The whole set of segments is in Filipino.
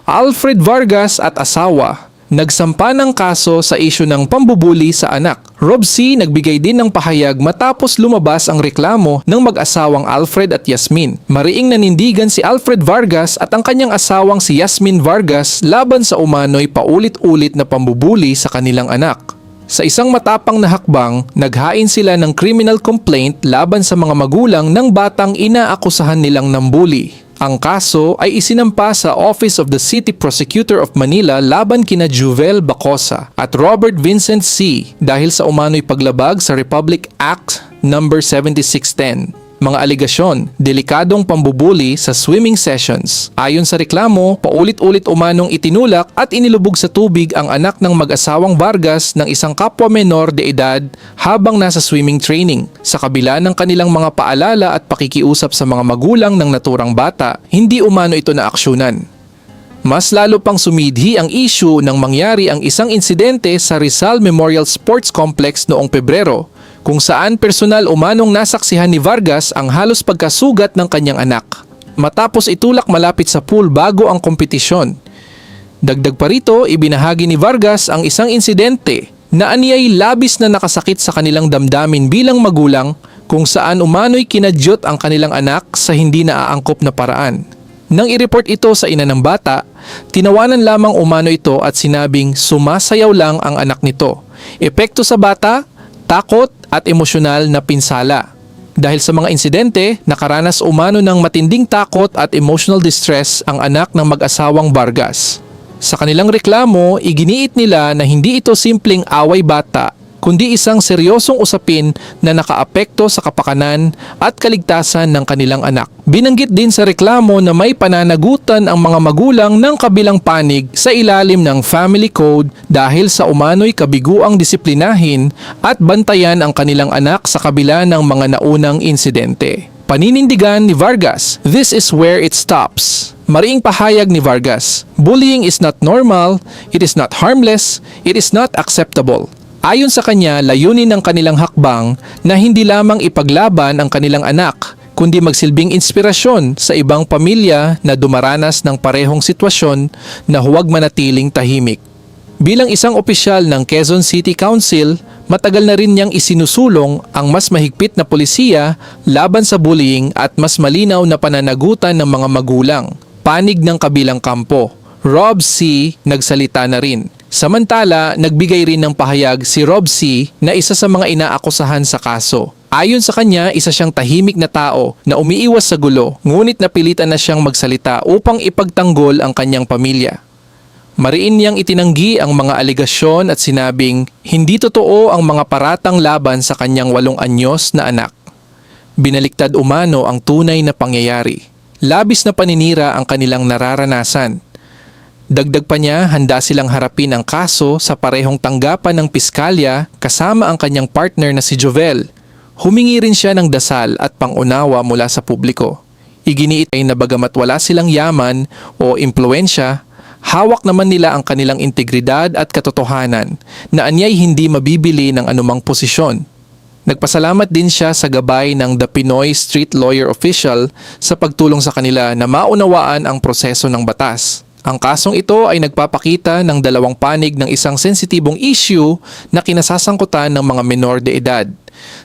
Alfred Vargas at asawa nagsampa ng kaso sa isyu ng pambubuli sa anak. Rob C. nagbigay din ng pahayag matapos lumabas ang reklamo ng mag-asawang Alfred at Yasmin. Mariing nanindigan si Alfred Vargas at ang kanyang asawang si Yasmin Vargas laban sa umano'y paulit-ulit na pambubuli sa kanilang anak. Sa isang matapang na hakbang, naghain sila ng criminal complaint laban sa mga magulang ng batang inaakusahan nilang nambuli. Ang kaso ay isinampa sa Office of the City Prosecutor of Manila laban kina Juvel Bacosa at Robert Vincent C. dahil sa umano'y paglabag sa Republic Act No. 7610. Mga aligasyon, delikadong pambubuli sa swimming sessions. Ayon sa reklamo, paulit-ulit umanong itinulak at inilubog sa tubig ang anak ng mag-asawang Vargas ng isang kapwa menor de edad habang nasa swimming training. Sa kabila ng kanilang mga paalala at pakikiusap sa mga magulang ng naturang bata, hindi umano ito naaksyonan. Mas lalo pang sumidhi ang issue nang mangyari ang isang insidente sa Rizal Memorial Sports Complex noong Pebrero, kung saan personal umanong nasaksihan ni Vargas ang halos pagkasugat ng kanyang anak matapos itulak malapit sa pool bago ang kompetisyon. Dagdag pa rito, ibinahagi ni Vargas ang isang insidente na aniyay labis na nakasakit sa kanilang damdamin bilang magulang, kung saan umano'y kinadyot ang kanilang anak sa hindi naaangkop na paraan. Nang i-report ito sa ina ng bata, tinawanan lamang umano ito at sinabing sumasayaw lang ang anak nito. Epekto sa bata, takot at emosyonal na pinsala. Dahil sa mga insidente, nakaranas umano ng matinding takot at emotional distress ang anak ng mag-asawang Vargas. Sa kanilang reklamo, iginiit nila na hindi ito simpleng away bata, kundi isang seryosong usapin na nakaapekto sa kapakanan at kaligtasan ng kanilang anak. Binanggit din sa reklamo na may pananagutan ang mga magulang ng kabilang panig sa ilalim ng Family Code dahil sa umano'y kabiguang disiplinahin at bantayan ang kanilang anak sa kabila ng mga naunang insidente. Paninindigan ni Vargas, "This is where it stops." Mariing pahayag ni Vargas, "Bullying is not normal, it is not harmless, it is not acceptable." Ayon sa kanya, layunin ng kanilang hakbang na hindi lamang ipaglaban ang kanilang anak, kundi magsilbing inspirasyon sa ibang pamilya na dumaranas ng parehong sitwasyon na huwag manatiling tahimik. Bilang isang opisyal ng Quezon City Council, matagal na rin niyang isinusulong ang mas mahigpit na polisiya laban sa bullying at mas malinaw na pananagutan ng mga magulang. Panig ng kabilang kampo. Rob C. nagsalita na rin. Samantala, nagbigay rin ng pahayag si Rob C. na isa sa mga inaakusahan sa kaso. Ayon sa kanya, isa siyang tahimik na tao na umiiwas sa gulo, ngunit napilitan na siyang magsalita upang ipagtanggol ang kanyang pamilya. Mariin niyang itinanggi ang mga aligasyon at sinabing hindi totoo ang mga paratang laban sa kanyang 8 anyos na anak. Binaliktad umano ang tunay na pangyayari. Labis na paninira ang kanilang nararanasan. Dagdag pa niya, handa silang harapin ang kaso sa parehong tanggapan ng piskalya kasama ang kanyang partner na si Jovel. Humingi rin siya ng dasal at pangunawa mula sa publiko. Iginiit ay na bagamat wala silang yaman o impluensya, hawak naman nila ang kanilang integridad at katotohanan na anyay hindi mabibili ng anumang posisyon. Nagpasalamat din siya sa gabay ng The Pinoy Street Lawyer Official sa pagtulong sa kanila na maunawaan ang proseso ng batas. Ang kasong ito ay nagpapakita ng dalawang panig ng isang sensitibong issue na kinasasangkutan ng mga menor de edad.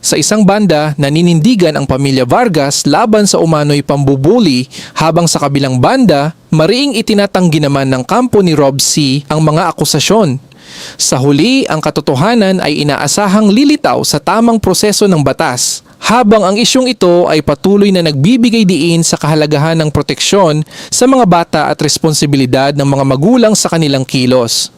Sa isang banda, naninindigan ang pamilya Vargas laban sa umano'y pambubuli, habang sa kabilang banda, mariing itinatanggi naman ng kampo ni Rob C. ang mga akusasyon. Sa huli, ang katotohanan ay inaasahang lilitaw sa tamang proseso ng batas, habang ang isyong ito ay patuloy na nagbibigay diin sa kahalagahan ng proteksyon sa mga bata at responsibilidad ng mga magulang sa kanilang kilos.